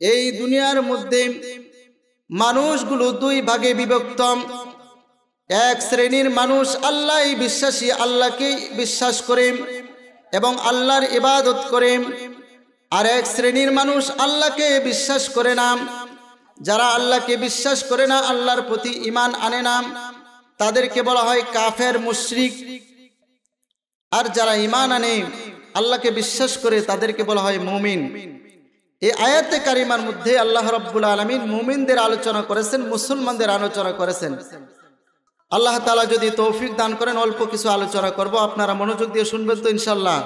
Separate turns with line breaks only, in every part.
এই দুনিয়ার মধ্যে মানুষগুলো দুই ভাগে বিভক্ত। এক শ্রেণীর মানুষ আল্লাহ বিশ্বাসী, আল্লাহকে বিশ্বাস করে এবং আল্লাহর ইবাদত করে। আর এক শ্রেণীর মানুষ আল্লাহকে বিশ্বাস করে না। যারা আল্লাহকে বিশ্বাস করে না, আল্লাহর প্রতি ঈমান আনে না, তাদেরকে বলা হয় কাফের, মুশরিক। আর যারা ঈমান আনে, আল্লাহকে বিশ্বাস করে, তাদেরকে বলা হয় মুমিন। এই আয়াতে কারিমার মধ্যে আল্লাহ রাব্বুল আলামিন মুমিনদের আলোচনা করেছেন, মুসলমানদের আলোচনা করেছেন। আল্লাহ তাআলা যদি তৌফিক দান করেন অল্প কিছু আলোচনা করব, আপনারা মনোযোগ দিয়ে শুনবেন তো ইনশাআল্লাহ।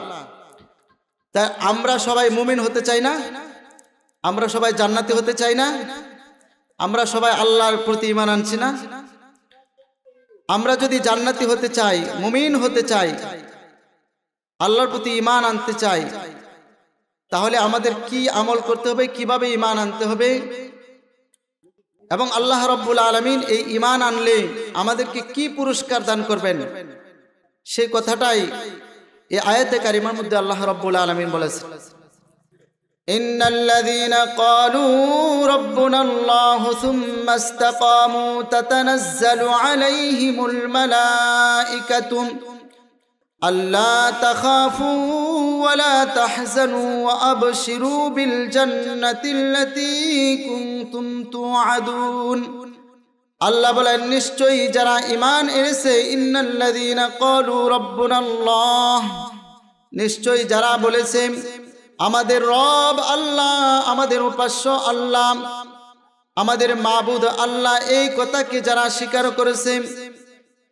তাই আমরা সবাই মুমিন হতে চাই না? আমরা সবাই জান্নাতি হতে চাই না? আমরা সবাই আল্লাহর প্রতি ঈমান আনছি না? আমরা যদি জান্নাতি হতে চাই, মুমিন হতে চাই, আল্লাহর প্রতি ঈমান আনতে চাই, তাহলে আমাদের কি আমল করতে হবে, কিভাবে ঈমান আনতে হবে, এবং আল্লাহ রাব্বুল আলামিন এই ঈমান আনলে আমাদেরকে কি পুরস্কার দান করবেন, সেই কথাটাই এই আয়াতে কারিমার মধ্যে আল্লাহ রাব্বুল আলামিন বলেছেন। ইন্নাল্লাযীনা ক্বালু রাব্বুনাল্লাহু সুম্মা ইসতাকামু তাতানাজ্জালু আলাইহিমুল মালাঈকাতু আল্লা তাখাফু ওয়া লা তাহজানু ওয়া আবশিরু বিল জান্নাতিল্লাতী কুনতুম তুআদুন। আল্লাহ বলেন, নিশ্চয়ই যারা ঈমান এনেছে, ইন্নাল্লাযীনা ক্বালু রাব্বুনাল্লাহ, নিশ্চয়ই যারা বলেছে আমাদের রব আল্লাহ, আমাদের উপাস্য আল্লাহ, আমাদের মাবুদ আল্লাহ, এই কথাকে যারা স্বীকার করেছে,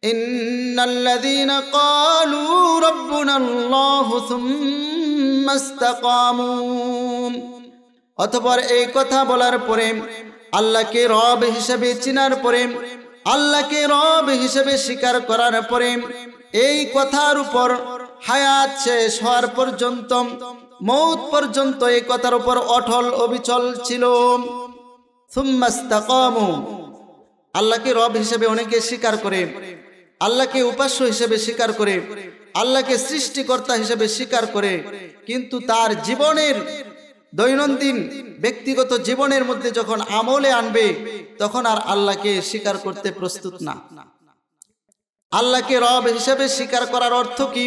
ইন্নাল্লাযীনা ক্বালু রাব্বুনাল্লাহু সুম্মা ইসতাকামু, অতঃপর এই কথা বলার পরে, আল্লাহকে রব হিসেবে চিনার পরে, আল্লাহকে রব হিসেবে স্বীকার করার পরে, এই কথার উপর হায়াত শেষ হওয়ার পর্যন্ত, মৌত পর্যন্ত এই কথার উপর অটল অবিচল ছিল। সুম্মা ইসতাকামু, আল্লাহকে রব হিসেবে অনেকে স্বীকার করে, আল্লাহকে উপাস্য হিসেবে স্বীকার করে, আল্লাহকে সৃষ্টিকর্তা হিসেবে স্বীকার করে, কিন্তু তার জীবনের দৈনন্দিন ব্যক্তিগত জীবনের মধ্যে যখন আমলে আনবে, তখন আর আল্লাহকে স্বীকার করতে প্রস্তুত না। আল্লাহকে রব হিসেবে স্বীকার করার অর্থ কি?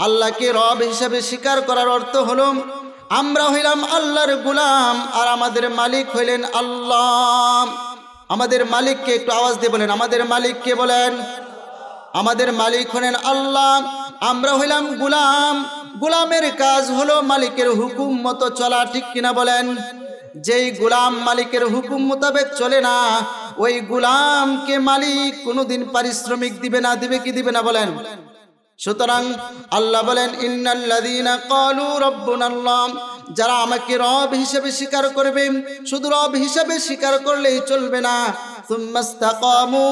আল্লাহকে রব হিসেবে স্বীকার করার অর্থ হলো, আমরা হইলাম আল্লাহর গোলাম, আর আমাদের মালিক হইলেন আল্লাহ। আমাদের মালিককে একটু আওয়াজ দিয়ে বলেন, আমাদের মালিককে বলেন। আমাদের মালিক হলেন আল্লাহ, আমরা হইলাম গোলাম। গোলামের কাজ হলো মালিকের হুকুম মতো চলা, ঠিক কিনা বলেন? যেই গোলাম মালিকের হুকুম মোতাবেক চলে না, ওই গোলামকে মালিক কোনোদিন পারিশ্রমিক দিবে না। দিবে কি দিবে না বলেন? সুতরাং আল্লাহ বলেন, ইন্নাল্লাযীনা ক্বালু রাব্বুনাল্লাহ, যারা আমাকে রব হিসেবে স্বীকার করবে, শুধু রব হিসেবে স্বীকার করলেই চলবে না, সুম্মা ইসতাকামু,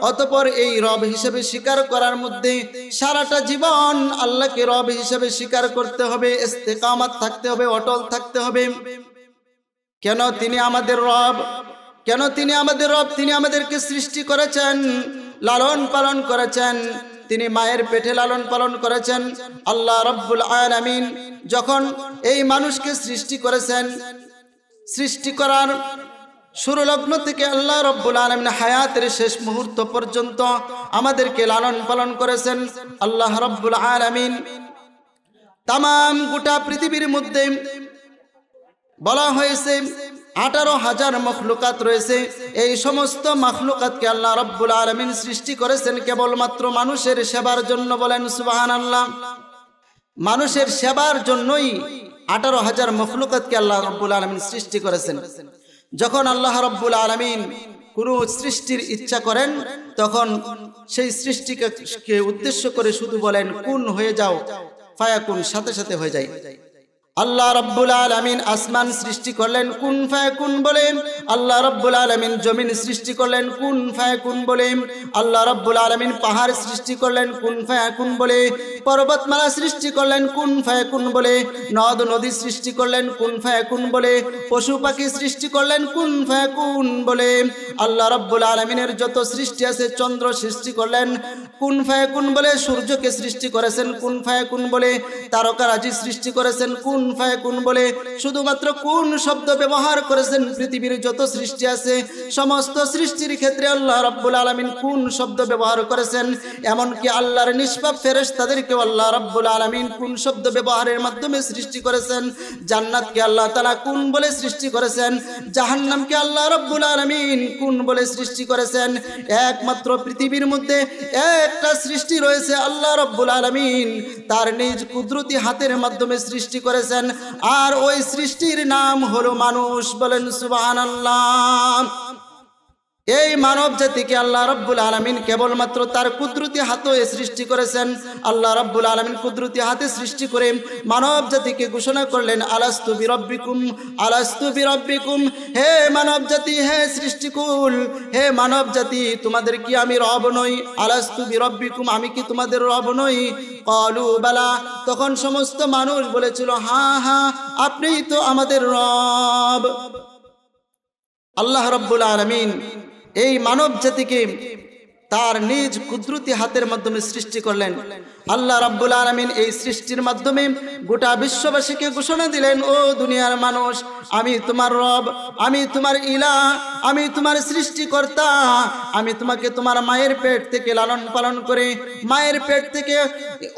অতঃপর এই রব হিসেবে স্বীকার করার মধ্যে সারাটা জীবন আল্লাহকে রব হিসেবে স্বীকার করতে হবে, ইস্তেকামাত থাকতে হবে, অটল থাকতে হবে। কেন তিনি আমাদের রব? কেন তিনি আমাদের রব? তিনি আমাদেরকে সৃষ্টি করেছেন, লালন পালন করেছেন, তিনি মায়ের পেটে লালন পালন করেছেন। আল্লাহ রাব্বুল আলামিন যখন এই মানুষকে সৃষ্টি করেছেন, সৃষ্টি করার শুরু লগ্ন থেকে আল্লাহ রাব্বুল আলামিন হায়াতের শেষ মুহূর্ত পর্যন্ত আমাদেরকে লালন পালন করেছেন। আল্লাহ রাব্বুল আলামিন তামাম গোটা পৃথিবীর মধ্যে বলা হয়েছে 18,000 মখলুকাত রয়েছে। এই সমস্ত মখলুকাতকে আল্লাহ রাব্বুল আলামিন সৃষ্টি করেছেন কেবলমাত্র মানুষের সেবার জন্য। বলেন সুবহানাল্লাহ। মানুষের সেবার জন্যই 18,000 মখলুকাতকে আল্লাহ রাব্বুল আলামিন সৃষ্টি করেছেন। যখন আল্লাহ রাব্বুল আলামিন কোনো সৃষ্টির ইচ্ছা করেন, তখন সেই সৃষ্টিকে উদ্দেশ্য করে শুধু বলেন কুন হয়ে যাও, ফায়াকুন, সাথে সাথে হয়ে যায়। আল্লাহ রাব্বুল আলামিন আসমান সৃষ্টি করলেন কুন ফায়াকুন বলে, আল্লাহ রাব্বুল আলামিন জমিন সৃষ্টি করলেন কুন ফায়াকুন বলে, আল্লাহ রাব্বুল আলামিন পাহাড় সৃষ্টি করলেন কুন ফায়াকুন বলে। পর্বতমালা সৃষ্টি করলেন কুন ফায়াকুন বলে, নদ নদী সৃষ্টি করলেন কুন ফায়াকুন বলে, পশু পাখি সৃষ্টি করলেন কুন ফায়াকুন বলে। আল্লাহ রাব্বুল আলামিনের যত সৃষ্টি আছে, চন্দ্র সৃষ্টি করলেন কুন ফায়াকুন বলে, সূর্যকে সৃষ্টি করেছেন কুন ফায়াকুন বলে, তারকারাজি সৃষ্টি করেছেন কুন ফায়াকুন বলে। শুধুমাত্র কুন শব্দ ব্যবহার করেছেন পৃথিবীর যত সৃষ্টি আছে সমস্ত সৃষ্টির ক্ষেত্রে আল্লাহ রাব্বুল আলামিন কুন শব্দ ব্যবহার করেছেন। এমনকি আল্লাহর নিষ্পাপ ফেরেশতাদেরকে আল্লাহ রাব্বুল আলামিন কুন শব্দ ব্যবহারের মাধ্যমে সৃষ্টি করেছেন। জান্নাতকে আল্লাহ তাআলা কুন বলে সৃষ্টি করেছেন, জাহান্নামকে আল্লাহ রাব্বুল আলামিন কুন বলে সৃষ্টি করেছেন। একমাত্র পৃথিবীর মধ্যে একটা সৃষ্টি রয়েছে, আল্লাহ রাব্বুল আলামিন তার নিজ কুদরতি হাতের মাধ্যমে সৃষ্টি করেছেন, আর ওই সৃষ্টির নাম হলো মানুষ। বলেন সুবহানাল্লাহ। এই মানব জাতিকে আল্লাহ রাব্বুল আলামিন কেবলমাত্র তার কুদরতি হাতে সৃষ্টি করেছেন। আল্লাহ রাব্বুল আলামিন কুদরতি হাতে সৃষ্টি করে মানব জাতিকে ঘোষণা করলেন, আলাস্তু বিরাব্বিকুম, আলাস্তু বিরাব্বিকুম। হে মানব জাতি, হে সৃষ্টিকুল, হে মানব জাতি, তোমাদের কি আমি রব নই? আলাস্তু বিরাব্বিকুম, আমি কি তোমাদের রব নই? ক্বালু বালা, তখন সমস্ত মানুষ বলেছিল, হ্যাঁ হ্যাঁ, আপনিই তো আমাদের রব। আল্লাহ রাব্বুল আলামিন এই মানব জাতিকে তার নিজ কুদরতি হাতের মাধ্যমে সৃষ্টি করলেন। আল্লাহ রাব্বুল আলামিন এই সৃষ্টির মাধ্যমে গোটা বিশ্ববাসীকে ঘোষণা দিলেন, ও দুনিয়ার মানুষ, আমি তোমার রব, আমি তোমার ইলাহ, আমি তোমার সৃষ্টিকর্তা। আমি তোমাকে তোমার মায়ের পেট থেকে লালন পালন করে, মায়ের পেট থেকে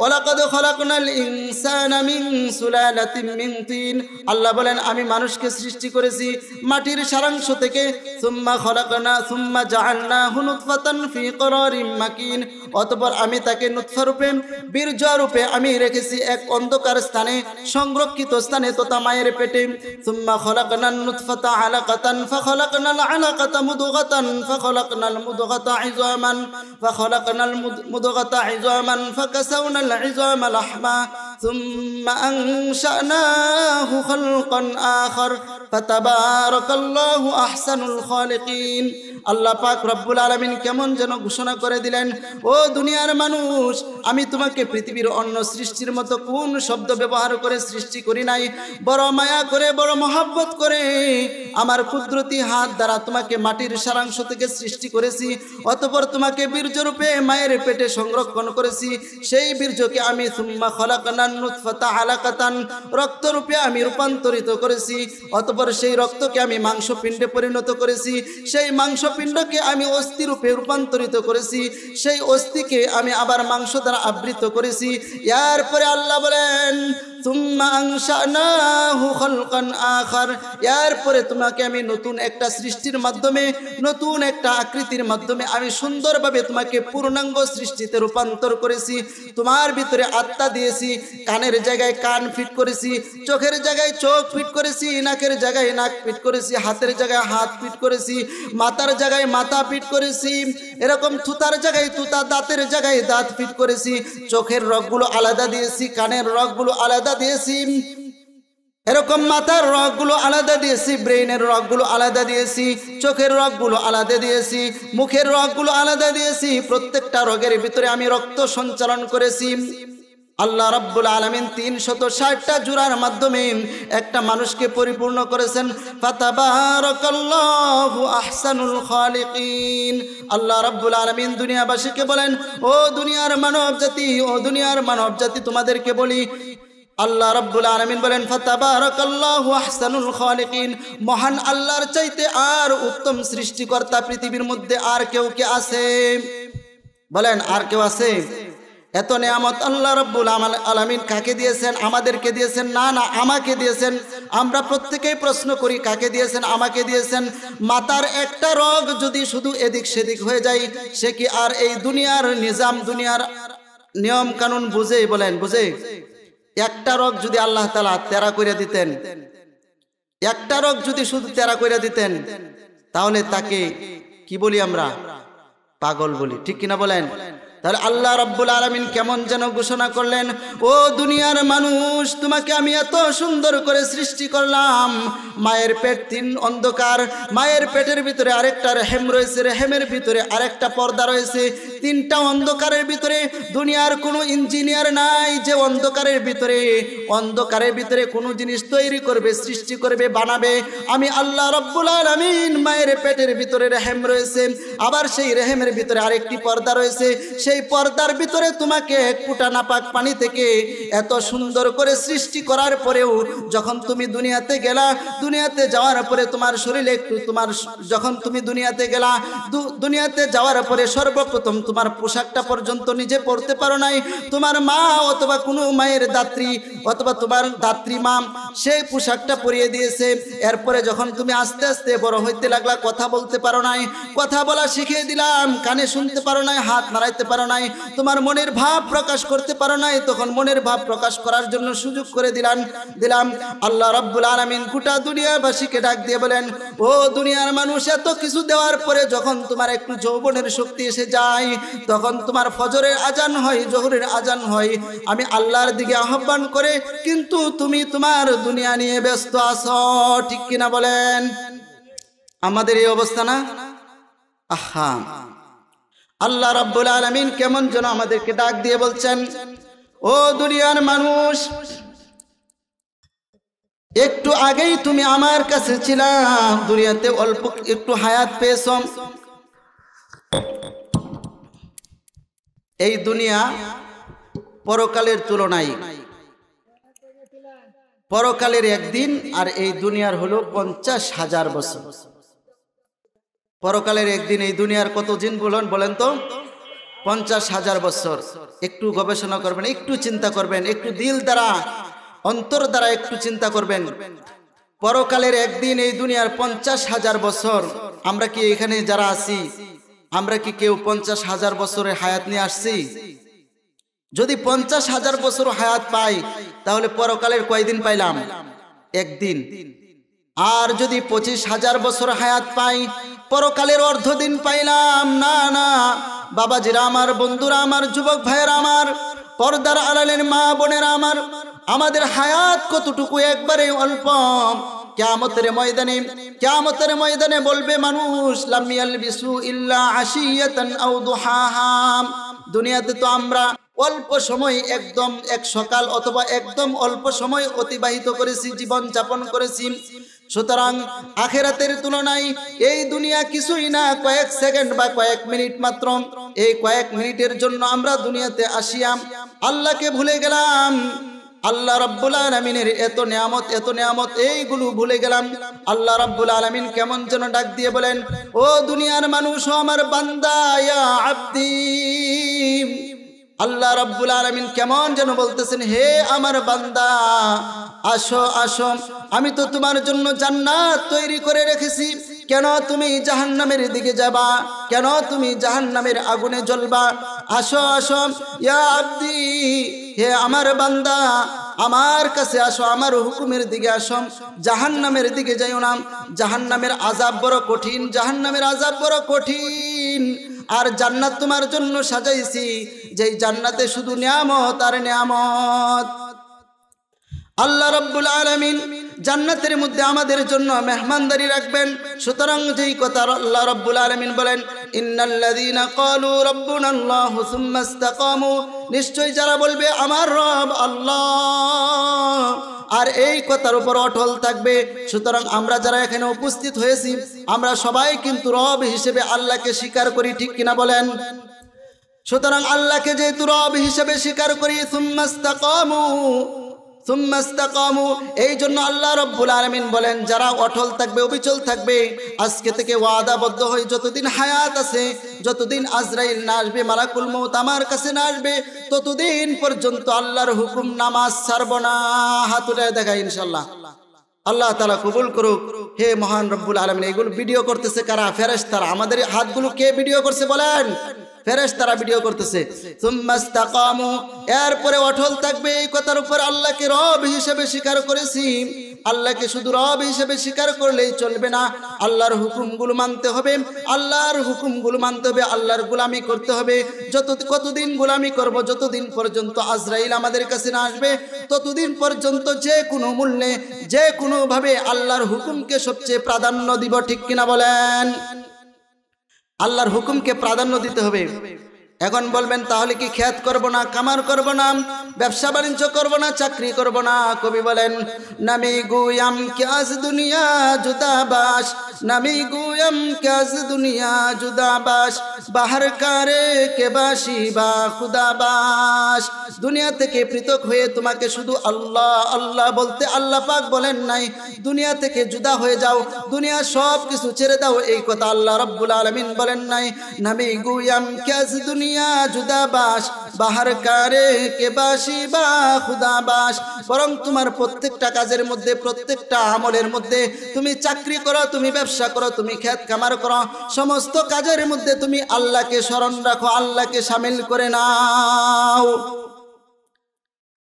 ওয়ালাকাদ খালাকনাল ইনসানা মিন সুলালাতিন মিন তিন, আল্লাহ বলেন আমি মানুষকে সৃষ্টি করেছি মাটির সারাংশ থেকে। সুম্মা জাআলনাহু নুতফাতান ফি করারিম মাকিন, অতঃপর আমি তাকে নুতফা রূপে, বীর্য রূপে আমি রেখেছি এক অন্ধকার স্থানে, সংরক্ষিত স্থানে, তথা মায়ের পেটে। সুম্মা খালাকনান নুতফাতা আলাকাতান ফাখালাকনাল আলাকাতা মুদগাতান ফাখালাকনাল মুদগাতা ইযামান ফাখালাকনাল মুদগাতা ইযামান ফাকাসাউনাল ইযামা লাহমা সুম্মা আনশানাহু খালকান আখার ফাতাবারাকাল্লাহু আহসানুল খালিকিন। আল্লাহ পাক রব্বুল আলামিন কেমন যেন ঘোষণা করে দিলেন, ও দুনিয়ার মানুষ, আমি তোমাকে পৃথিবীর অন্য সৃষ্টির মতো কোন শব্দ ব্যবহার করে সৃষ্টি করি নাই, বড় মায়া করে, বড় মহব্বত করে আমার কুদরতি হাত দ্বারা তোমাকে মাটির সারাংশ থেকে সৃষ্টি করেছি। অতঃপর তোমাকে বীর্যরূপে মায়ের পেটে সংরক্ষণ করেছি। সেই বীর্যকে আমি সুম্মা খালাকনান নুতফাতা আলাকাতান, রক্তরূপে আমি রূপান্তরিত করেছি। অতঃপর সেই রক্তকে আমি মাংসপিণ্ডে পরিণত করেছি। সেই মাংসপিণ্ডকে আমি অস্থি রূপে রূপান্তরিত করেছি। সেই অস্থিকে আমি আবার মাংস দ্বারা আবৃত করেছি। এরপরে আল্লাহ বলেন, সুম্মা আনশানাহু খালকান আখার, এরপরে তোমাকে আমি নতুন একটা সৃষ্টির মাধ্যমে, নতুন একটা আকৃতির মাধ্যমে আমি সুন্দরভাবে তোমাকে পূর্ণাঙ্গ সৃষ্টিতে রূপান্তর করেছি। তোমার ভিতরে আত্মা দিয়েছি, কানের জায়গায় কান ফিট করেছি, চোখের জায়গায় চোখ ফিট করেছি, নাকের জায়গায় নাক ফিট করেছি, হাতের জায়গায় হাত ফিট করেছি, মাথার জায়গায় মাথা ফিট করেছি, এরকম থুতার জায়গায় থুতা, দাঁতের জায়গায় দাঁত ফিট করেছি, চোখের রগগুলো আলাদা দিয়েছি, কানের রগগুলো আলাদা দিয়েছি, এরকম মাথার রগগুলো আলাদা দিয়েছি, ব্রেইনের রগগুলো আলাদা দিয়েছি, চোখের রগগুলো আলাদা দিয়েছি, মুখের রগগুলো আলাদা দিয়েছি। প্রত্যেকটা রগের ভিতরে আমি রক্ত সঞ্চালন করেছি। আল্লাহ রাব্বুল আলামিন 360টা জোড়ার মাধ্যমে একটা মানুষকে পরিপূর্ণ করেছেন। ফাতাবারাকাল্লাহু আহসানুল খালিকিন। আল্লাহ রাব্বুল আলামিন দুনিয়াবাসীকে বলেন, ও দুনিয়ার মানব জাতি, ও দুনিয়ার মানব জাতি, তোমাদেরকে বলি, আল্লাহ রাব্বুল আলামিন বলেন, ফাতাবারাকাল্লাহু আহসানুল খালিকিন, মহান আল্লাহর চাইতে আর উত্তম সৃষ্টিকর্তা পৃথিবীর মধ্যে আর কেউ কি আছে? বলেন, আর কেউ আছে? এত নিয়ামত আল্লাহ রাব্বুল আলামিন কাকে দিয়েছেন? আমাদেরকে দিয়েছেন? না না, আমাকে দিয়েছেন। আমরা প্রত্যেকেই প্রশ্ন করি, কাকে দিয়েছেন? আমাকে দিয়েছেন। মাতার একটা রগ যদি শুধু এদিক সেদিক হয়ে যায়, সে কি আর এই দুনিয়ার নিজাম, দুনিয়ার নিয়ম কানুন বুঝে? বলেন, বুঝে? একটা রগ যদি আল্লাহ তাআলা তেরা করে দিতেন, একটা রগ যদি শুধু তেরা করে দিতেন, তাহলে তাকে কি বলি আমরা? পাগল বলি, ঠিক কিনা বলেন? তাহলে আল্লাহ রাব্বুল আলামিন কেমন যেন ঘোষণা করলেন, ও দুনিয়ার মানুষ, তোমাকে আমি এত সুন্দর করে সৃষ্টি করলাম। মায়ের পেট 3 অন্ধকার, মায়ের পেটের ভিতরে আরেকটা রেহেম রয়েছে, রেহেমের ভিতরে আরেকটা পর্দা রয়েছে। 3টা অন্ধকারের ভিতরে দুনিয়ার কোনো ইঞ্জিনিয়ার নাই যে অন্ধকারের ভিতরে কোনো জিনিস তৈরি করবে, সৃষ্টি করবে, বানাবে। আমি আল্লাহ রাব্বুল আলামিন মায়ের পেটের ভিতরে রেহেম রয়েছে, আবার সেই রেহেমের ভিতরে আরেকটি পর্দা রয়েছে। সেই পর্দার ভিতরে তোমাকে এক ফোঁটা নাপাক পানি থেকে এত সুন্দর করে সৃষ্টি করার পরেও যখন তুমি দুনিয়াতে গেলা, দুনিয়াতে যাওয়ার পরে তোমার শরীরে যখন তুমি দুনিয়াতে গেলা, দুনিয়াতে যাওয়ার পরে সর্বপ্রথম তোমার পোশাকটা পর্যন্ত নিজে পরতে পারো নাই। তোমার মা অথবা কোনো মায়ের দাত্রী অথবা তোমার দাত্রী মা সেই পোশাকটা পরিয়ে দিয়েছে। এরপরে যখন তুমি আস্তে আস্তে বড় হইতে লাগলা, কথা বলতে পারো নাই, কথা বলা শিখিয়ে দিলাম, কানে শুনতে পারো নাই, হাত নাড়াইতে পারো নাই, তোমার মনের ভাব প্রকাশ করতে পারো নাই, তখন মনের ভাব প্রকাশ করার জন্য সুযোগ করে দিলাম। আল্লাহ রাব্বুল আলামিন গোটা দুনিয়াবাসীকে ডাক দিয়ে বলেন, ও দুনিয়ার মানুষ, এত কিছু দেওয়ার পরে যখন তোমার একটু যৌবনের শক্তি এসে যায়, তখন তোমার ফজরের আজান হয়, জোহরের আজান হয়, আমি আল্লাহর দিকে আহ্বান করে, কিন্তু তুমি তোমার দুনিয়া নিয়ে ব্যস্ত আছো। ঠিক কিনা বলেন? আমাদের এই অবস্থা না? আহা, আল্লাহ রাব্বুল আলামিন কেমন যেন আমাদেরকে ডাক দিয়ে বলছেন, ও দুনিয়ার মানুষ, একটু আগেই তুমি আমার কাছে ছিলা, দুনিয়াতে অল্প একটু হায়াত পেয়েছ। এই দুনিয়া পরকালের তুলনায়, পরকালের একদিন আর এই দুনিয়ার হলো 50,000 বছর। পরকালের একদিন এই দুনিয়ার কত দিন বলেন তো? 50,000 বছর। একটু গবেষণা করবেন, একটু চিন্তা করবেন, একটু দিল দ্বারা, অন্তর দ্বারা একটু চিন্তা করবেন। পরকালের একদিন এই দুনিয়ার 50,000 বছর। আমরা কি এখানে যারা আছি, আমরা কি কেউ 50,000 বছরের হায়াত নিয়ে আসছি? যদি 50,000 বছর হায়াত পাই, তাহলে পরকালের কয়দিন পাইলাম? একদিন। আর যদি 25,000 বছর হায়াত পাই, পরকালের অর্ধদিন পাইলাম না। না বাবাজিরা আমার, বন্ধুরা আমার, যুবক ভাইয়েরা আমার, পর্দার আড়ালের মা বোনেরা আমার, আমাদের হায়াত কতটুকু? একবারে অল্প। কিয়ামতের ময়দানে বলবে মানুষ, লাম ইয়ালবিসু ইল্লা আশিয়াতান আও দুহাহা। দুনিয়াতে তো আমরা অল্প সময়, একদম এক সকাল অথবা একদম অল্প সময় অতিবাহিত করেছি, জীবন যাপন করেছি। সুতরাং আখিরাতের তুলনায় এই দুনিয়া কিছুই না, কয়েক সেকেন্ড বা কয়েক মিনিট মাত্র। এই কয়েক মিনিটের জন্য আমরা দুনিয়াতে আসিয়াম, আল্লাহকে ভুলে গেলাম। আল্লাহ রাব্বুল আলামিনের এত নিয়ামত এইগুলো ভুলে গেলাম। আল্লাহ রাব্বুল আলামিন কেমন যেন ডাক দিয়ে বলেন, ও দুনিয়ার মানুষ, ও আমার বান্দা, ইয়া আব্দি। আল্লাহ রাব্বুল আলামিন কেমন যেন বলতেছেন, হে আমার বান্দা, আসো আসো, আমি তো তোমার জন্য জান্নাত তৈরি করে রেখেছি। কেন তুমি জাহান্নামের দিকে যাবা? কেন তুমি জাহান্নামের আগুনে জ্বলবা? আসো আসো ইয়া আব্দি, হে আমার বান্দা, আমার কাছে আসো, আমার হুকুমের দিকে আসো, জাহান্নামের দিকে যাইও না। জাহান্নামের আযাব বড় কঠিন, জাহান্নামের আযাব বড় কঠিন। আর জান্নাত তোমার জন্য সাজাইছি, যেই জান্নাতে শুধু নিয়ামত আর নিয়ামত। আল্লাহ রাব্বুল আলামিন জান্নাতের মধ্যে আমাদের জন্য মেহমানদারি রাখবেন। সুতরাং যেই কথা আল্লাহ রাব্বুল আলামিন বলেন, ইন্নাল্লাযীনা ক্বালু রাব্বুনাল্লাহু সুম্মা ইসতাকামু, নিশ্চয় যারা বলবে আমার রব আল্লাহ, আর এই কথার উপর অটল থাকবে। সুতরাং আমরা যারা এখানে উপস্থিত হয়েছি, আমরা সবাই কিন্তু রব হিসেবে আল্লাহকে স্বীকার করি। ঠিক কিনা বলেন? সুতরাং আল্লাহকে যেহেতু রব হিসেবে স্বীকার করি, সুম্মা ইসতাকামু, এই জন্য আল্লাহ রাব্বুল আলামিন বলেন, যারা অটল থাকবে, অবিচল থাকবে, আজকে থেকে ওয়াদাবদ্ধ হয়ে যতদিন হায়াত আছে, যতদিন আজরাইল না আসবে, মালাকুল মউত আমার কাছে না আসবে, ততদিন পর্যন্ত আল্লাহর হুকুম, নামাজ ছাড়ব না। হাত উঠায় দেখা ইনশাআল্লাহ। আল্লাহ তাআলা কবুল করুক। হে মহান রব্বুল আলামিন, এগুলো ভিডিও করতেছে কারা? ফেরেশতারা। আমাদের হাতগুলো কে ভিডিও করছে বলেন? ফেরেশতারা ভিডিও করতেছে। সুম্মাস্তাকামু, এরপরে অটল থাকবে এই কথার উপর, আল্লাহকে রব হিসেবে স্বীকার করেছি। আল্লাহকে শুধু রব হিসেবে স্বীকার করলেই চলবে না, আল্লাহর হুকুমগুলো মানতে হবে, আল্লাহর হুকুমগুলো মানতে হবে, আল্লাহর গোলামি করতে হবে। কতদিন গোলামি করব? যতদিন পর্যন্ত আজরাইল আমাদের কাছে না আসবে, ততদিন পর্যন্ত যে কোনো মূল্যে, যে কোনোভাবে আল্লাহর হুকুমকে সবচেয়ে প্রাধান্য দিব। ঠিক কিনা বলেন? আল্লাহর হুকুমকে প্রাধান্য দিতে হবে। এখন বলবেন তাহলে কি খেত করব না, কামার করব না, ব্যবসা বাণিজ্য করব না, চাকরি করব না? কবি বলেন, নামি গুয়াম ক্যাস দুনিয়া জুদাবাস, নামি গুয়াম ক্যাস দুনিয়া জুদাবাস, বাহার কারে কে বাসি বা খুদাবাস। দুনিয়া থেকে পৃথক হয়ে তোমাকে শুধু আল্লাহ আল্লাহ বলতে আল্লাহ পাক বলেন নাই দুনিয়া থেকে জুদা হয়ে যাও, দুনিয়া সব কিছু ছেড়ে দাও, এই কথা আল্লাহ রাব্বুল আলামিন বলেন নাই। নামি গুয়াম ক্যাস দুনিয়া জুদাবাস, বাহার কারে কে বাসি বা খুদাবাস। বরং তোমার প্রত্যেকটা কাজের মধ্যে, প্রত্যেকটা আমলের মধ্যে, তুমি চাকরি করো, তুমি ব্যবসা করো, তুমি খেত কামার করো, সমস্ত কাজের মধ্যে তুমি আল্লাহকে স্মরণ রাখো, আল্লাহকে শামিল করে নাও।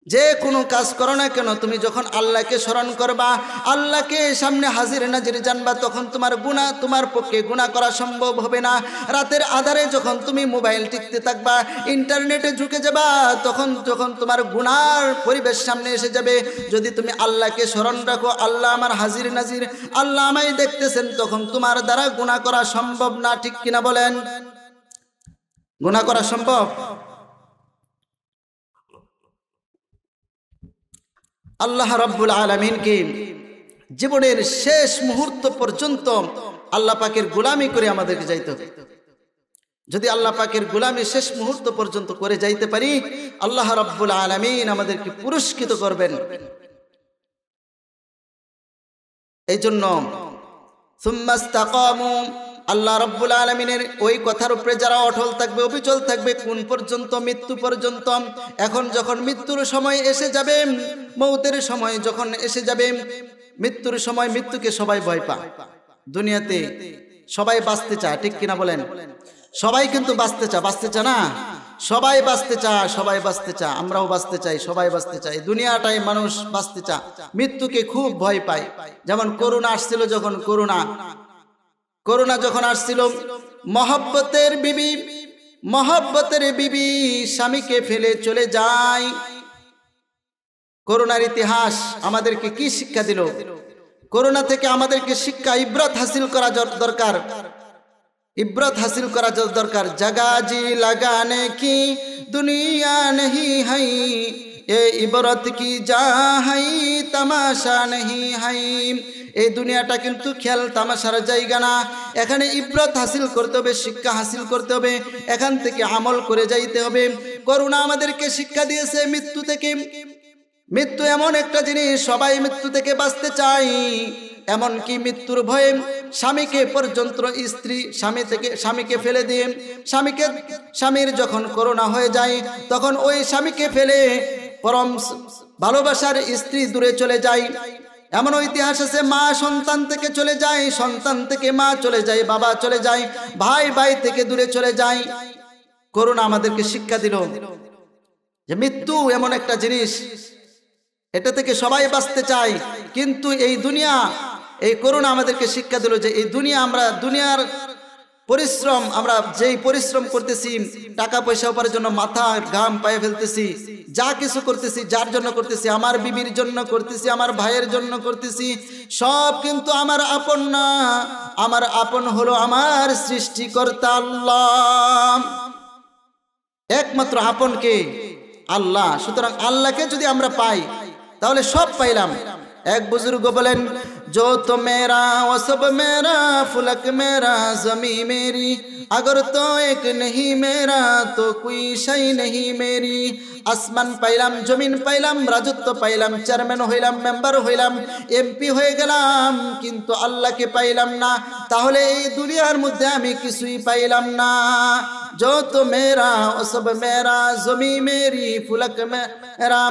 যে কোনো কাজ করো না কেন, তুমি যখন আল্লাহকে স্মরণ করবা, আল্লাহকে সামনে হাজির নাজির জানবা, তখন তোমার পক্ষে গুনাহ করা সম্ভব হবে না। রাতের আধারে যখন তুমি মোবাইল টিপতে থাকবা, ইন্টারনেটে ঢুকে যাবা, যখন তোমার গুনার পরিবেশ সামনে এসে যাবে, যদি তুমি আল্লাহকে স্মরণ রাখো, আল্লাহ আমার হাজির নাজির, আল্লাহ আমায় দেখতেছেন, তখন তোমার দ্বারা গুনাহ করা সম্ভব না। ঠিক কিনা বলেন? গুনাহ করা সম্ভব? আল্লাহ রাব্বুল আলামিনকে জীবনের শেষ মুহূর্ত পর্যন্ত আল্লাহ পাকের গোলামি করে আমাদেরকে যাইতে হবে। যদি আল্লাহ পাকের গোলামি শেষ মুহূর্ত পর্যন্ত করে যাইতে পারি, আল্লাহ রাব্বুল আলামিন আমাদেরকে পুরস্কৃত করবেন। এই জন্য সুম্মাস্তাকামু, আল্লাহ রাব্বুল আলামিনের ওই কথার উপরে যারা অটল থাকবে, অবিচল থাকবে, কোন পর্যন্ত? মৃত্যু পর্যন্ত। এখন যখন মৃত্যুর সময় এসে যাবে, মৌতের সময় যখন এসে যাবে, মৃত্যুর সময় মৃত্যুকে সবাই ভয় পায়। দুনিয়াতে সবাই বাঁচতে চায়, ঠিক কিনা বলেন? সবাই কিন্তু বাঁচতে চায় না? সবাই বাঁচতে চায়, সবাই বাঁচতে চায়, আমরাও বাঁচতে চাই, সবাই বাঁচতে চাই। দুনিয়াটাই মানুষ বাঁচতে চায়, মৃত্যুকে খুব ভয় পায়। যেমন করোনা আসছিল, যখন করোনা যখন আসছিল, মহব্বতের বিবি স্বামীকে ফেলে চলে যায়। করোনার ইতিহাস আমাদেরকে কি শিক্ষা দিল? করোনা থেকে আমাদেরকে শিক্ষা, ইবরত হাসিল করা দরকার, इब्रत हासिल करा दरकार। जगा जी लगाने की दुनिया नहीं है, ये इबरत की जा है तमाशा नहीं है। এই দুনিয়াটা কিন্তু খেল তামাশার জায়গা না। এখানে ইবরত হাসিল করতে হবে, শিক্ষা হাসিল করতে হবে, এখান থেকে আমল করে যাইতে হবে। করোনা আমাদেরকে শিক্ষা দিয়েছে মৃত্যু থেকে। মৃত্যু এমন একটা জিনিস, সবাই মৃত্যু থেকে বাঁচতে চায়। এমনকি মৃত্যুর ভয়ে স্বামীকে পর্যন্ত স্বামীকে ফেলে দিয়ে, স্বামীর যখন করোনা হয়ে যায়, তখন ওই স্বামীকে ফেলে পরম ভালোবাসার স্ত্রী দূরে চলে যায়। এমন ইতিহাস আছে, মা সন্তান থেকে চলে যায়, সন্তান থেকে মা চলে যায়, বাবা চলে যায়, ভাই থেকে দূরে চলে যায়। করোনা আমাদেরকে শিক্ষা দিল যে মৃত্যু এমন একটা জিনিস, এটা থেকে সবাই বাঁচতে চায়। কিন্তু এই দুনিয়া, এই করোনা আমাদেরকে শিক্ষা দিল যে এই দুনিয়া, আমরা দুনিয়ার পরিশ্রম, আমরা যেই পরিশ্রম করতেছি, টাকা পয়সা উপার্জনের জন্য মাথার ঘাম পায়ে ফেলতেছি, যা কিছু করতেছি যার জন্য করতেছি, আমার বিবির জন্য করতেছি, আমার ভাইয়ের জন্য করতেছি, সব কিন্তু আমার আপন না। আমার আপন হলো আমার সৃষ্টিকর্তা আল্লাহ। একমাত্র আপন কে? আল্লাহ। সুতরাং আল্লাহকে যদি আমরা পাই তাহলে সব পাইলাম। এক বুজুর্গ বলেন, जो तो मेरा वो सब मेरा, फलक मेरा जमी मेरी, अगर तो एक नहीं मेरा तो कोई शय नहीं मेरी। আসমান পাইলাম, জমিন পাইলাম, রাজত্ব পাইলাম, চেয়ারম্যান হইলাম, মেম্বার হইলাম, এমপি হয়ে গেলাম, কিন্তু আল্লাহকে পাইলাম না। তাহলে এই দুনিয়ার মধ্যে আমি কিছুই পাইলাম না। जो तो मेरा वो सब मेरा, ज़मीं मेरी फलक मेरा,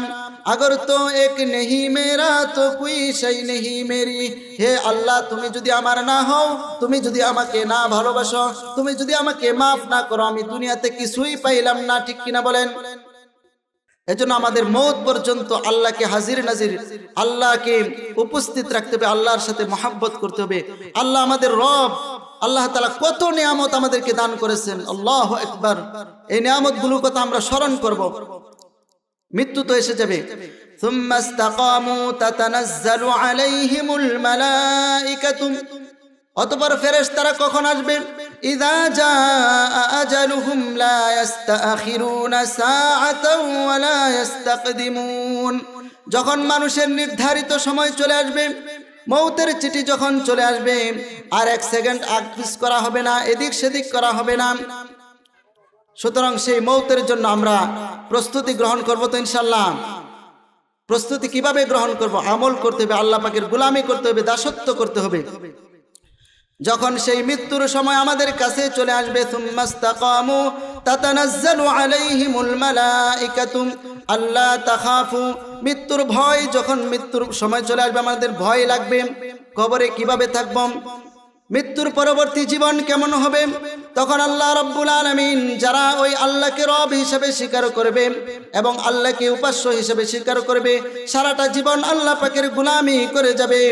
अगर तो एक नहीं मेरा तो कोई शै नहीं मेरी। हे আল্লাহ, তুমি যদি আমার না হও, তুমি যদি আমাকে না ভালোবাসো, তুমি যদি আমাকে মাফ না করো, আমি দুনিয়াতে কিছুই পাইলাম না। ঠিক কিনা বলেন? এজন্য আমাদের মওত পর্যন্ত আল্লাহকে হাজির নাজির, আল্লাহকে উপস্থিত রাখতে হবে, আল্লাহর সাথে মহব্বত করতে হবে। আল্লাহ আমাদের রব, আল্লাহ তাআলা কত নিয়ামত আমাদেরকে দান করেছেন, আল্লাহু আকবার। এই নিয়ামতগুলোর কথা আমরা স্মরণ করব। মৃত্যু তো এসে যাবে। সুম্মা ইসতাকামু তাতানাজ্জালু আলাইহিমুল মালাইকাতু, অতঃপর ফেরেশতারা কখন আসবে? ইযা জাআ আজালুহুম লা ইস্তাখিরুনা সাআতাও ওয়া লা ইস্তাকদিমুন। যখন মানুষের নির্ধারিত সময় চলে আসবে, মৌতের চিঠি যখন চলে আসবে, আর এক সেকেন্ড আগ পিছ করা হবে না, এদিক সেদিক করা হবে না। সুতরাং সেই মৌতের জন্য আমরা প্রস্তুতি গ্রহণ করব তো ইনশাআল্লাহ। প্রস্তুতি কিভাবে গ্রহণ করব? আমল করতে হবে, আল্লাহ পাকের গোলামি করতে হবে, দাসত্ব করতে হবে। যখন সেই মৃত্যুর সময় আমাদের কাছে চলে আসবে, সুম্মাস্তাকামু তাতানাজ্জালু আলাইহিমুল মালাইকাতু আল্লা তাখাফু, মৃত্যুর ভয়, যখন মৃত্যুর সময় চলে আসবে আমাদের ভয় লাগবে। কবরে কিভাবে থাকব, মৃত্যুর পরবর্তী জীবন কেমন হবে, তখন আল্লাহ রাব্বুল আলামিন যারা ওই আল্লাহকে রব হিসেবে স্বীকার করবে এবং আল্লাহকে উপাস্য হিসেবে স্বীকার করবে, সারাটা জীবন আল্লাহ পাকের গোলামি করে যাবে।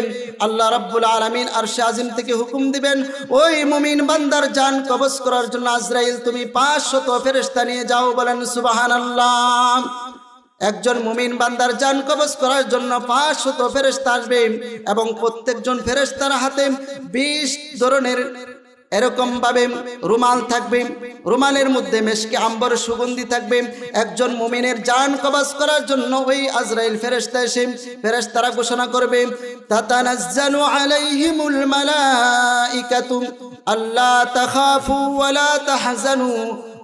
আল্লাহ রাব্বুল আলামিন আরশে আজিম থেকে হুকুম দিবেন, ওই মুমিন বান্দার জান কবজ করার জন্য আজরাইল তুমি 500 ফেরেশতা নিয়ে যাও। বলেন সুবহানাল্লাহ। একজন মুমিন বান্দার জান কবজ করার জন্য 500 ফেরেশতা আসবে এবং প্রত্যেকজন ফেরেশতার হাতে 20 ধরনের এরকম ভাবে রুমাল থাকবে, রুমালের মধ্যে মেশকে আম্বর সুগন্ধি থাকবে। একজন মুমিনের জান কবজ করার জন্য ওই আজরাইল ফেরেশতা এসে ফেরেশতারা ঘোষণা করবে, তাতানাজ্জালু আলাইহিমুল মালাইকাতু আল্লা তাখাফু ওয়া লা তাহজানু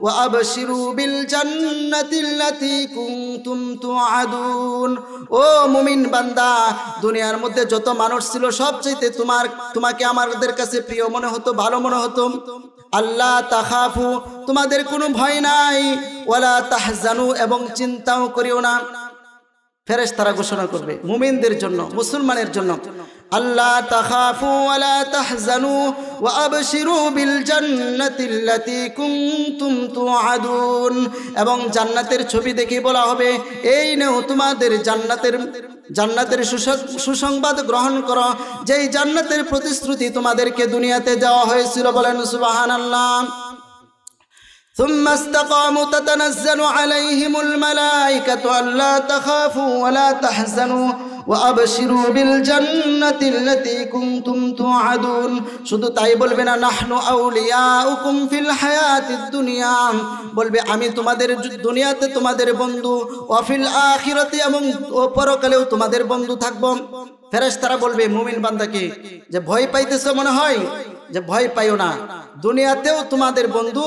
ওয়া আবশিরু বিল জান্নাতিল্লাতী কুনতুম তুআদুন। ও মুমিন বান্দা, দুনিয়ার মধ্যে যত মানুষ ছিল সবচেয়ে তোমাকে আমাদের কাছে প্রিয় মনে হতো, ভালো মনে হতো। আল্লাহ তাখাফু, তোমাদের কোনো ভয় নাই, ওয়ালা তাহজানু, এবং চিন্তাও করিও না। ফেরেশতারা ঘোষণা করবে মুমিনদের জন্য, মুসলমানের জন্য, আল্লাহ তাখাফু ওয়ালা তাহজানু ওয়া আবশিরু বিল জান্নাতিল্লাতী কুনতুম তুআদুন। এবং জান্নাতের ছবি দেখে বলা হবে, এই নাও তোমাদের জান্নাতের সুসংবাদ গ্রহণ করো, যেই জান্নাতের প্রতিশ্রুতি তোমাদেরকে দুনিয়াতে দেওয়া হয়েছিল। বলেন সুবহানাল্লাহ। ثم استقاموا تتنزل عليهم الملائكة ألا تخافوا ولا تحزنوا وأبشروا بالجنة التي كنتم توعدون। শুধু তাই বলবে না, নাহনু আউলিয়াউকুম ফিল হায়াতিদ দুনিয়া, বলবে আমি তোমাদের দুনিয়াতে তোমাদের বন্ধু, ওয়া ফিল আখিরাতি, এবং পরকালেও তোমাদের বন্ধু থাকব। ফেরেশতারা বলবে মুমিন বান্দাকে যে ভয় পাইতেছো মনে হয়, যে ভয় পাইও না, দুনিয়াতেও তোমাদের বন্ধু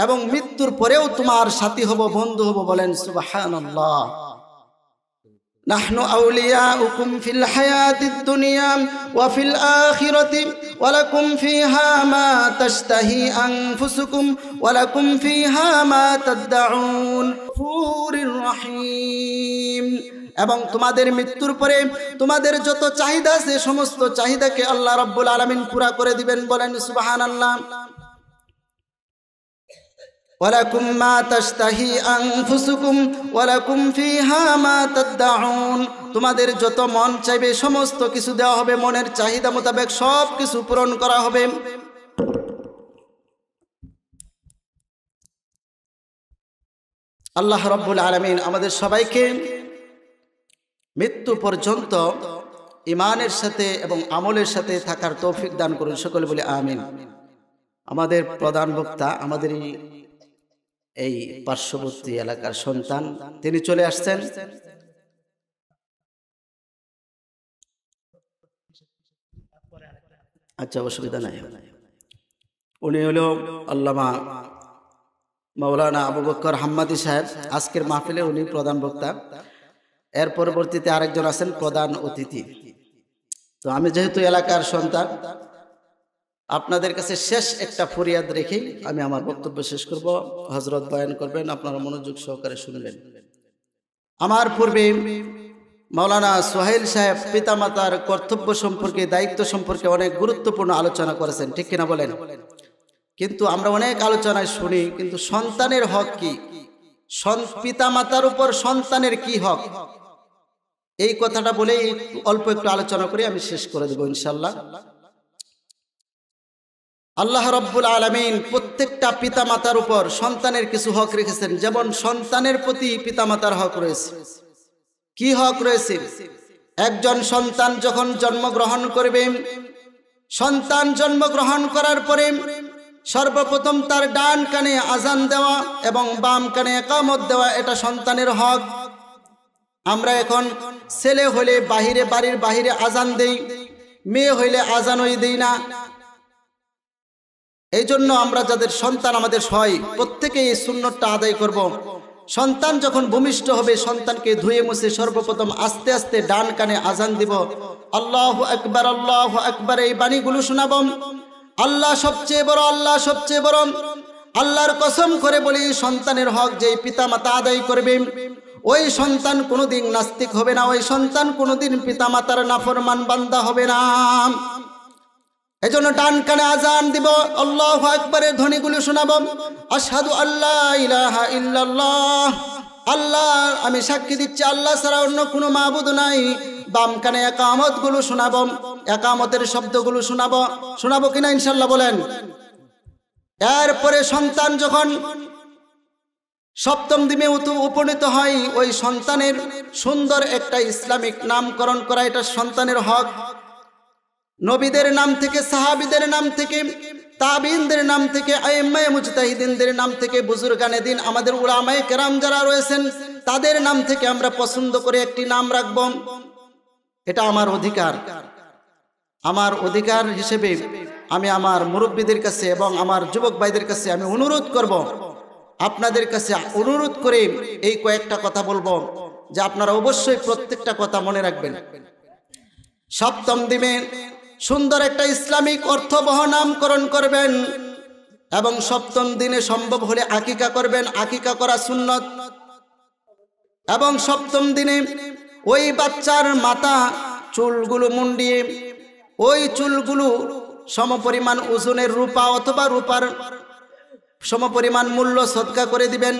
এবং মৃত্যুর পরেও তোমার সাথী হব, বন্ধু হব। বলেন সুবহানাল্লাহ। নাহনু আউলিয়াউকুম ফিল হায়াতিদ দুনিয়া ওয়া ফিল আখিরাতি ওয়া লাকুম ফিহা মা তাশতাহি আনফুসুকুম ওয়া লাকুম ফিহা মা তাদউন গফুরির রহিম। এবং তোমাদের মৃত্যুর পরে তোমাদের যত চাহিদা আছে সমস্ত চাহিদাকে আল্লাহ রাব্বুল আলামিন পুরা করে দিবেন। বলেন সুবহানাল্লাহ। ওয়ালাকুম মা তাশতাহি আনফুসুকুম ওয়ালাকুম ফিহা মা তাদউন, তোমাদের যত মন চাইবে সমস্ত কিছু দেওয়া হবে, মনের চাহিদা মোতাবেক সব কিছু পূরণ করা হবে। আল্লাহ রাব্বুল আলামিন আমাদের সবাইকে মৃত্যু পর্যন্ত ঈমানের সাথে এবং আমলের সাথে থাকার তৌফিক দান করুন। সকলে বলে আমিন। আমাদের প্রধান বক্তা আমাদের এই পার্শ্ববর্তী এলাকার সন্তান, তিনি চলে আসছেন। আচ্ছা, অসুবিধা নাই। উনি হলো আল্লামা মাওলানা আবু বকর হাম্মাদি সাহেব। আজকের মাহফিলে উনি প্রধান বক্তা। এর পরবর্তীতে আরেকজন আছেন প্রধান অতিথি। তো আমি যেহেতু এলাকার সন্তান, আপনাদের কাছে শেষ একটা ফরিয়াদ রেখে আমি আমার বক্তব্য শেষ করব। হযরত বয়ান করবেন, আপনারা মনোযোগ সহকারে শুনবেন। আমার পূর্বে মাওলানা সোহেল সাহেব পিতামাতার কর্তব্য সম্পর্কে, দায়িত্ব সম্পর্কে অনেক গুরুত্বপূর্ণ আলোচনা করেছেন, ঠিক কিনা বলেন? কিন্তু আমরা অনেক আলোচনায় শুনি, কিন্তু সন্তানের হক কি, পিতামাতার উপর সন্তানের কি হক, এই কথাটা বলেই অল্প একটু আলোচনা করে আমি শেষ করে দেব ইনশাআল্লাহ। আল্লাহ রাব্বুল আলামিন প্রত্যেকটা পিতামাতার উপর সন্তানের কিছু হক রেখেছেন। যেমন সন্তানের প্রতি পিতামাতার হক রয়েছে। কি হক রয়েছে? একজন সন্তান যখন জন্মগ্রহণ করবে, সন্তান জন্মগ্রহণ করার পরে সর্বপ্রথম তার ডান কানে আজান দেওয়া এবং বাম কানে ইকামত দেওয়া, এটা সন্তানের হক। আমরা এখন ছেলে হলে বাহিরে, বাড়ির বাহিরে আজান দেই, মেয়ে হইলে আজানই দেই না। এই জন্য আমরা যাদের সন্তান আমাদের হয়, প্রত্যেকে এই সুন্নতটা আদায় করব। সন্তান যখন ভূমিষ্ঠ হবে, সন্তানকে ধুয়ে মুছে সর্বপ্রথম আস্তে আস্তে ডান কানে আজান দিব, আল্লাহু আকবার, আল্লাহু আকবার, এই বাণীগুলো শোনাব। আল্লাহ সবচেয়ে বড়, আল্লাহ সবচেয়ে বড়। আল্লাহর কসম করে বলি, সন্তানের হক যে পিতামাতা আদায় করবে, ওই সন্তান কোনোদিন নাস্তিক হবে না, ওই সন্তান কোনোদিন পিতামাতার নাফরমান বান্দা হবে না। এজন্য ডান কানে আজান দিব, আল্লাহু আকবারের ধ্বনিগুলো শোনাবো, আশহাদু আল্লা ইলাহা ইল্লাল্লাহ, আল্লাহ আমি সাক্ষী দিচ্ছি আল্লাহ ছাড়া অন্য কোনো মাবুদ নাই। বাম কানে ইকামতগুলো শোনাবো, ইকামতের শব্দগুলো শোনাবো কিনা ইনশাআল্লাহ বলেন। এরপরে সন্তান যখন সপ্তম দিনে উপনীত হয়, ওই সন্তানের সুন্দর একটা ইসলামিক নামকরণ করা, এটা সন্তানের হক। নবীদের নাম থেকে, সাহাবীদের নাম থেকে, তাবিঈনদের নাম থেকে, আইম্মায়ে মুজতাহিদিনদের নাম থেকে, বুজুর্গানে দিন আমাদের উলামায়ে কেরাম যারা রয়েছেন তাদের নাম থেকে আমরা পছন্দ করে একটি নাম রাখব। এটা আমার অধিকার। আমার অধিকার হিসেবে আমি আমার মুরব্বীদের কাছে এবং আমার যুবক ভাইদের কাছে আমি অনুরোধ করব, আপনাদের কাছে অনুরোধ করে এই কয়েকটা কথা বলবো, যে আপনারা অবশ্যই প্রত্যেকটা কথা মনে রাখবেন। সপ্তম দিনে সুন্দর একটা ইসলামিক অর্থবহ নামকরণ করবেন এবং সপ্তম দিনে সম্ভব হলে আকিকা করবেন, আকিকা করা সুন্নত। এবং সপ্তম দিনে ওই বাচ্চার মাথা চুলগুলো মুন্ডিয়ে, ওই চুলগুলো সমপরিমাণ ওজনের রূপা অথবা রূপার সমপরিমাণ মূল্য সদকা করে দিবেন।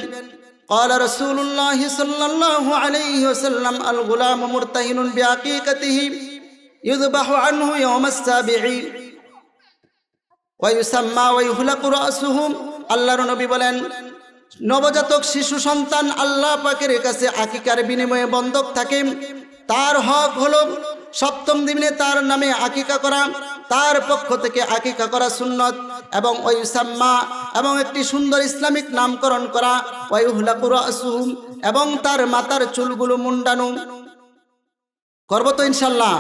قال رسول الله صلى الله عليه وسلم الغلام مرتهن بعقيقته يذبح عنه يوم السابع ويسمى ويهلق رأسه। আল্লাহর নবী বলেন, নবজাতক শিশু সন্তান আল্লাহ পাকের কাছে আকিকার বিনিময়ে বন্ধক থাকে। তার হক হলো সপ্তম দিনে তার নামে আকিকা করা, তার পক্ষ থেকে আকিকা করা সুন্নত, এবং ওয়ায়ুসাম্মা এবং একটি সুন্দর ইসলামিক নামকরণ করা, ওয়ায়ুহলাকু রাসুহু এবং তার মাথার চুলগুলো মুন্ডানো। করব তো ইনশাআল্লাহ?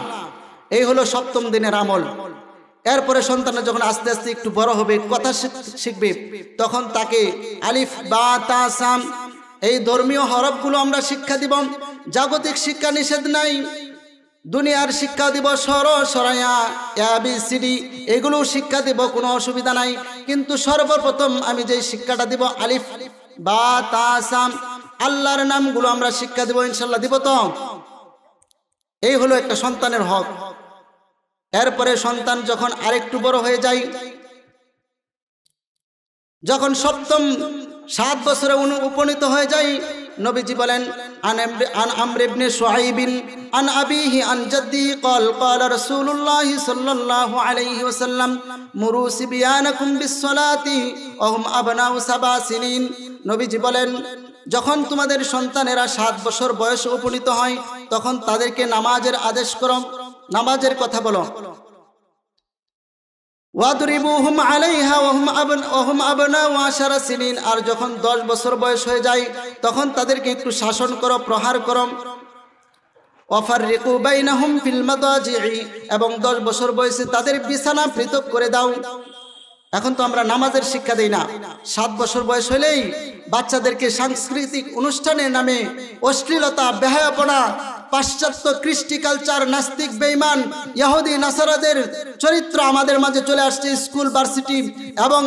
এই হলো সপ্তম দিনের আমল। এরপরে সন্তান যখন আস্তে আস্তে একটু বড় হবে, কথা শিখবে, তখন তাকে আলিফ বা তা সাম এই ধর্মীয় হরফগুলো আমরা শিক্ষা দিব। জাগতিক শিক্ষা নিষেধ নাই, দুনিয়ার শিক্ষা দিব, সরায়া ABCD এগুলো শিক্ষা দিব, কোনো অসুবিধা নাই। কিন্তু সর্বপ্রথম আমি যে শিক্ষাটা দিব আলিফ বা তা সাম, আল্লাহর নামগুলো আমরা শিক্ষা দিব ইনশাআল্লাহ। দিব তো? এই হলো একটা সন্তানের হক। এরপরে সন্তান যখন আরেকটু বড় হয়ে যায়, যখন সপ্তম 7 বছরে উপনীত হয়ে যায়, নবীজি বলেন, আন আমর ইবনে শুআইবিন আন আবিহি আন জাদ্দি قال قال رسول الله صلى الله عليه وسلم مروا صبيانكم بالصلاه وهم ابناء 7 سنين। নবীজি বলেন, যখন তোমাদের সন্তানেরা 7 বছর বয়সে উপনীত হয়, তখন তাদেরকে নামাজের আদেশ করো, নামাজের কথা বলো। ওয়াদরিবুহুম আলাইহা ওয়াহুম আবনাউ 10 সিনিন। আর যখন 10 বছর বয়স হয়ে যায়, তখন তাদেরকে একটু শাসন করো, প্রহার করো। ওয়াফাররিকু বাইনাহুম ফিল মাদাজি'i এবং 10 বছর বয়সে তাদের বিছানা পৃথক করে দাও। এখন তো আমরা নামাজের শিক্ষা দেই না। 7 বছর বয়স হলেই বাচ্চাদেরকে সাংস্কৃতিক অনুষ্ঠানের নামে অশ্লীলতা, বেহায়াপনা, পাশ্চাত্য কৃষ্টি কালচার, নাস্তিক, বেঈমান, ইহুদি নাসারাদের চরিত্র আমাদের মাঝে চলে আসছে। স্কুল, ভার্সিটি এবং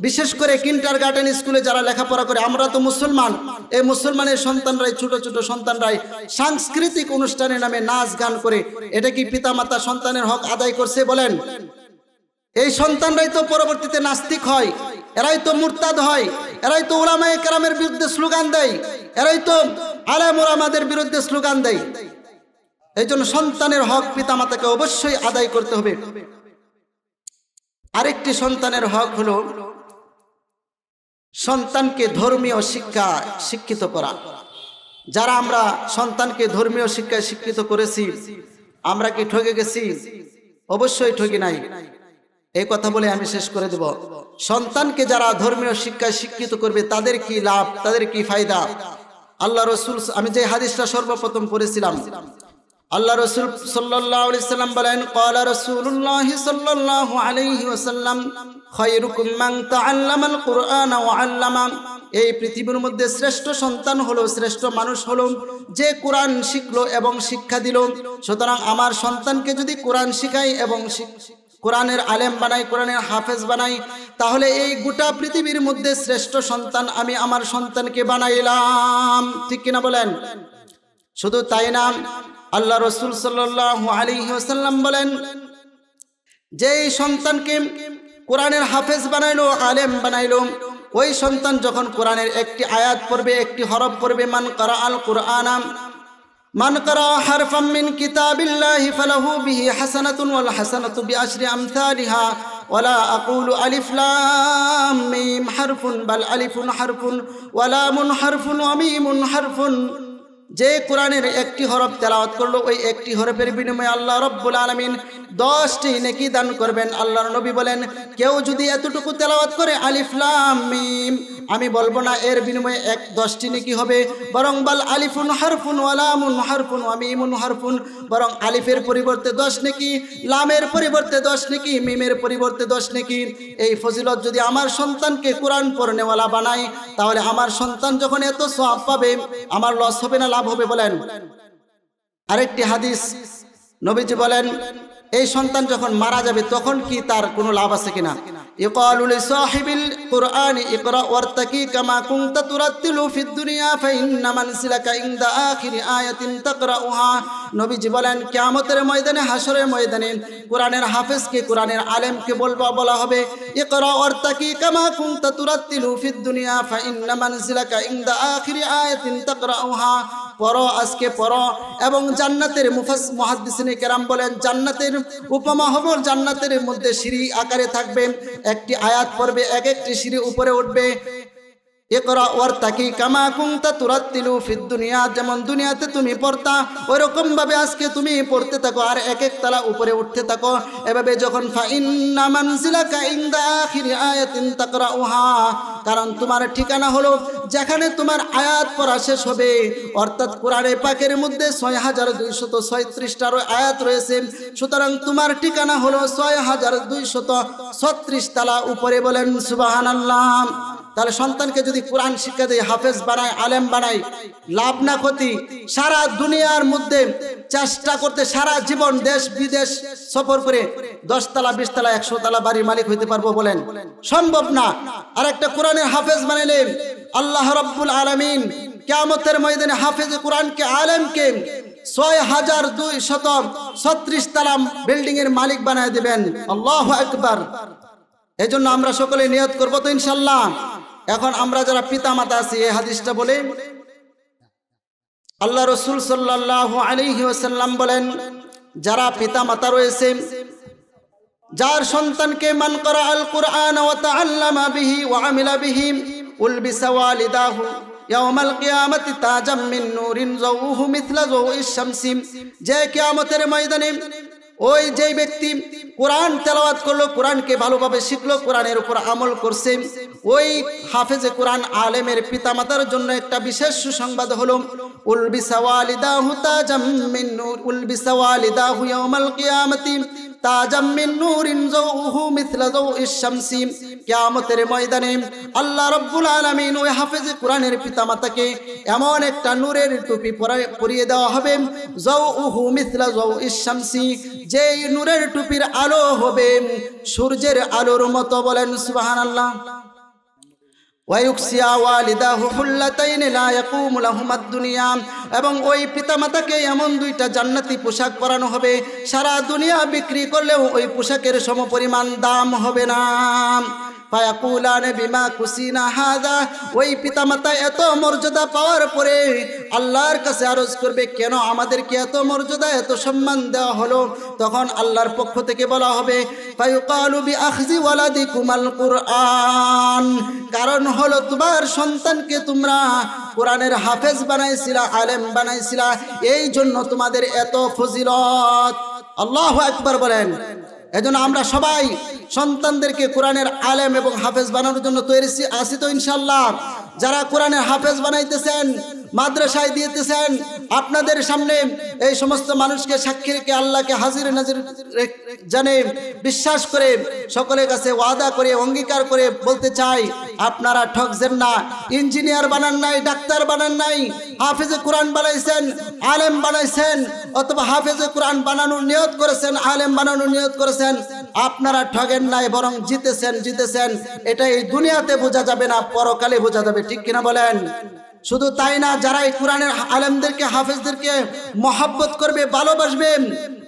বিশেষ করে কিন্ডারগার্টেন স্কুলে যারা লেখাপড়া করে, আমরা তো মুসলমান, এই মুসলমানের সন্তানরাই, ছোট ছোট সন্তানরাই সাংস্কৃতিক অনুষ্ঠানের নামে নাচ গান করে। এটা কি পিতামাতা সন্তানের হক আদায় করছে বলেন? এই সন্তানরাই তো পরবর্তীতে নাস্তিক হয়, এরাই তো মুরতাদ হয়, এরাই তো উলামায়ে কেরামের বিরুদ্ধে স্লোগান দেয়, এরাই তো আলেম ওলামাদের বিরুদ্ধে স্লোগান দেয়। এই জন্য সন্তানের হক পিতামাতাকে অবশ্যই আদায় করতে হবে। আরেকটি সন্তানের হক হলো সন্তানকে ধর্মীয় শিক্ষিত করা। যারা আমরা সন্তানকে ধর্মীয় শিক্ষায় শিক্ষিত করেছি, আমরা কি ঠকে গেছি? অবশ্যই ঠকি নাই। এই কথা বলে আমি শেষ করে দেব। সন্তানকে যারা ধর্মীয় শিক্ষায় শিক্ষিত করবে তাদের কি লাভ, তাদের কি ফায়দা? আল্লাহ রসুল, আমি যে হাদিসটা সর্বপ্রথম পড়েছিলাম, আল্লাহ রসুল সাল্লাল্লাহু আলাইহি সাল্লাম বলেন, ক্বালা রাসূলুল্লাহ সাল্লাল্লাহু আলাইহি ওয়াসাল্লাম খায়রুকুম মান তাআল্লামাল কুরআনা ওয়া আল্লামা। এই পৃথিবীর মধ্যে শ্রেষ্ঠ সন্তান হলো, শ্রেষ্ঠ মানুষ হলো যে কোরআন শিখলো এবং শিক্ষা দিল। সুতরাং আমার সন্তানকে যদি কোরআন শিখাই এবং কোরআনের আলেম বানাই, কোরআনের হাফেজ বানাই, তাহলে এই গোটা পৃথিবীর মধ্যে শ্রেষ্ঠ সন্তান আমি আমার সন্তানকে বানাইলাম। ঠিক কিনা বলেন? শুধু তাই না, আল্লাহ রসুল সাল্লাল্লাহু আলাইহি ওয়াসাল্লাম বলেন, যেই সন্তানকে কোরআনের হাফেজ বানাইলো, আলেম বানাইলো, ওই সন্তান যখন কোরআনের একটি আয়াত পড়বে, একটি হরফ পড়বে, মান কারা আল কুরআনা, মান কারা হারফাম মিন কিতাবিল্লাহি ফালাহু বিহি হাসানাতুন ওয়াল হাসানাতু বিআশরি আমসালিহা ওয়ালা আকুলু আলিফ লাম মিম হারফুন বাল আলিফুন হারফুন ওয়া লামুন হারফুন ওয়া মিমুন হারফুন। যে কোরআনের একটি হরফ তেলাওয়াত করলো, ওই একটি হরফের বিনিময়ে আল্লাহ রব্বুল আলামিন 10টি নেকি দান করবেন। আল্লাহর নবী বলেন, কেউ যদি এতটুকু তেলাওয়াত করে আলিফ লাম মিম, আমি বলবো না এর বিনিময়ে 10টি নেকি হবে, বরং বাল আলিফুন হারফুন ওয়া লামুন হারফুন ওয়া মিমুন হারফুন, বরং আলিফের পরিবর্তে 10 নেকি, লামের পরিবর্তে 10 নেকি, মিমের পরিবর্তে 10 নেকি। এই ফজিলত যদি আমার সন্তানকে কোরআন পড়নেওয়ালা বানাই, তাহলে আমার সন্তান যখন এত সওয়াব পাবে, আমার লস হবে না, লাভ হবে বলেন? আরেকটি হাদিস নবীজি বলেন, এই সন্তান যখন মারা যাবে তখন কি তার কোনো লাভ আছে কিনা? ইকালু লিসাহিবিল কুরআনি ইকরা ওয়ারতাকি কামা কুনতা তুরাত্তিলু ফিদ দুনিয়া ফাইন্না মানসিলাকা ইনদা আখিরি আয়াতিন তাকরাউহা। নবীজি বলেন, কিয়ামতের ময়দানে, হাসরের ময়দানে কোরআনের হাফেজকে, কোরআনের আলেমকে বলা হবে, ইকরা ওয়ারতাকি কামা কুনতা তুরাত্তিলু ফিদ দুনিয়া ফাইন্না মানসিলাকা ইনদা আখিরি আয়াতিন তাকরাউহা। পড়ো, আজকে পড়ো। এবং জান্নাতের মুহাদ্দিসিনে কেরাম বলেন, জান্নাতের উপমা হবে, জান্নাতের মধ্যে সিঁড়ি আকারে থাকবে, একটি আয়াত পড়বে, এক একটি সিঁড়ি উপরে উঠবে। ইকরা ওয়ারতাকি কামা কুনতা তুরাত্তিলু ফিদ দুনিয়া, যেমন দুনিয়াতে তুমি পড়তা ওইরকম ভাবে আজকে তুমি পড়তে থাকো, আর এক এক তলা উপরে উঠতে থাকো। এভাবে যখন ফাইন্না মানজিলাকা ইনদা আখিরি আয়াতিন তাকরাউহা, কারণ তোমার ঠিকানা হলো যেখানে তোমার আয়াত পড়া শেষ হবে। অর্থাৎ কোরআনে পাকের মধ্যে 6236টার আয়াত রয়েছে, সুতরাং তোমার ঠিকানা হলো 6236 তলা উপরে। বলেন সুবহানাল্লাহ। তাহলে সন্তানকে যদি কোরআন শিক্ষা দেয়, হাফেজ বানায়, আলেম বানায়, লাভ না ক্ষতি? সারা দুনিয়ার মধ্যে চেষ্টা করতে সারা জীবন দেশ বিদেশ সফর করে 10 তলা 20 তলা 100 তলা বাড়ির মালিক হইতে পারবো বলেন? সম্ভব না। আর একটা কোরআনের হাফেজ বানাইলে আল্লাহ রাব্বুল আলামিন কিয়ামতের ময়দানে হাফেজে কোরআনকে, আলেমকে 6236 তলা বিল্ডিং এর মালিক বানায় দিবেন। আল্লাহু আকবার। এজন্য আমরা সকলে নিয়ত করবো তো ইনশাআল্লাহ। এখন আমরা যারা পিতা মাতা আছি, এই হাদিসটা বলে আল্লাহ রসুল সাল্লাল্লাহু আলাইহি ওয়াসাল্লাম বলেন, যারা পিতা মাতা রয়েছে, যার সন্তানকে মান করা আল কুরআন ওয়া তাআল্লামা বিহি ওয়া আমিলা বিহি উলবিসা ওয়ালিদাহু ইয়াউমাল কিয়ামাতি তাজাম মিন নূরিন যাওহু মিথলা যাওইশ শামসি। যে কিয়ামতের ময়দানে ওই যে ব্যক্তি কোরআন তেলাওয়াত করলো, কোরআনকে ভালোভাবে শিখলো, কোরআনের উপর আমল করছে, ওই হাফেজে কোরআন আলেমের পিতামাতার জন্য একটা বিশেষ সুসংবাদ হলো, উলবিসা ওয়ালিদাহু তাজাম মিন নূর, উলবিসা ওয়ালিদাহু ইয়াউমাল কিয়ামাতি তাজাম মিন নূরিন যাউহু মিছলা যাউইশ শামসি। কিয়ামতের ময়দানে আল্লাহ রাব্বুল আলামিন ওই হাফেজে কোরআনের পিতামাতাকে এমন একটা নূরের টুপি পরিয়ে দেওয়া হবে, যাউহু মিছলা যাউইশ শামসি, যেই নূরের টুপির আলো হবে সূর্যের আলোর মতো। বলেন সুবহানাল্লাহ। ওয়ায়ুকসিয়া ওয়ালিদাহু হুল্লাতাইন লা ইয়াকুমু লাহুমাদ দুনিয়া, এবং ওই পিতামাতাকে এমন দুইটা জান্নাতি পোশাক পরানো হবে, সারা দুনিয়া বিক্রি করলেও ওই পোশাকের সমপরিমাণ দাম হবে না। ফায়াকুলান বিমা কুসিনা হাযা, ওই পিতামাতা এত মর্যাদা পাওয়ার পরে আল্লাহর কাছে আরজ করবে, কেন আমাদেরকে এত মর্যাদা এত সম্মান দেওয়া হলো? তখন আল্লাহর পক্ষ থেকে বলা হবে, ফায়ুকালু বিআখযি ওয়ালাদিকুমাল কুরআন, কারণ হলো তোমার সন্তানকে তোমরা কোরআনের হাফেজ বানাইছিলা, আলেম বানাইছিলা, এই জন্য তোমাদের এত ফজিলত। আল্লাহু আকবার বলেন। এজন্য আমরা সবাই সন্তানদেরকে কোরআনের আলেম এবং হাফেজ বানানোর জন্য তৈরি আছি তো ইনশাআল্লাহ। যারা কোরআনের হাফেজ বানাইতেছেন, মাদ্রাসায় দিতেছেন, আপনাদের সামনে এই সমস্ত মানুষকে সাক্ষী রেখে আল্লাহকে হাজির নাজির জানে বিশ্বাস করে সকলের কাছে ওয়াদা করে অঙ্গীকার করে বলতে চাই, আপনারা ঠকছেন না। ইঞ্জিনিয়ার বানান নাই, ডাক্তার বানান নাই, হাফেজে কোরআন বানাইছেন, আলেম বানাইছেন, অথবা হাফেজে কোরআন বানানোর নিয়ত করেছেন, আলেম বানানোর নিয়ত করেছেন, আপনারা ঠগেন নাই, বরং জিতেছেন। এটা এই দুনিয়াতে বোঝা যাবে না, পরকালে বোঝা যাবে। ঠিক কিনা বলেন? শুধু তাই না, যারা এই কোরআনের আলেমদেরকে হাফেজদেরকে মহব্বত করবে, ভালোবাসবে,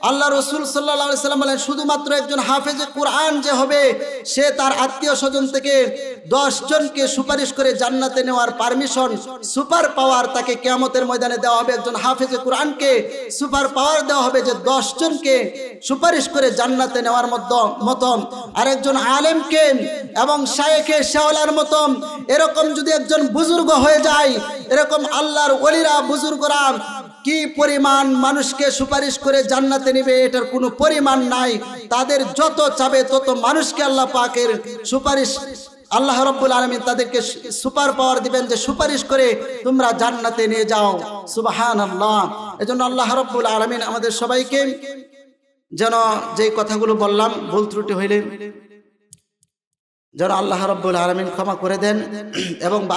আল্লাহ রসুল সাল্লাল্লাহু আলাইহি সাল্লাম বলেন, শুধুমাত্র একজন হাফেজে কোরআন যে হবে, সে তার আত্মীয় স্বজন থেকে 10 জনকে সুপারিশ করে জান্নাতে নেওয়ার পারমিশন, সুপার পাওয়ার তাকে কিয়ামতের ময়দানে দেওয়া হবে। একজন হাফেজে কোরআনকে সুপার পাওয়ার দেওয়া হবে যে 10 জনকে সুপারিশ করে জান্নাতে নেওয়ার মতো। আর একজন আলেমকে এবং শায়েখে শেওলার মতো এরকম যদি একজন বুজুর্গ হয়ে যায়, এরকম আল্লাহর ওলিরা বুজুর্গরা কি পরিমাণ মানুষকে সুপারিশ করে জান্নাতে নেবে, এটার কোনো পরিমাণ নাই। তাদের যত চাবে তত মানুষকে আল্লাহ পাকের সুপারিশ, আল্লাহ রাব্বুল আলামিন তাদেরকে সুপার পাওয়ার দিবেন যে সুপারিশ করে তোমরা জান্নাতে নিয়ে যাও। সুবহানাল্লাহ। এজন্য আল্লাহ রাব্বুল আলামিন আমাদের সবাইকে যেন যে কথাগুলো বললাম ভুল ত্রুটি হইলে যেন আল্লাহ রাব্বুল আলামিন ক্ষমা করে দেন এবং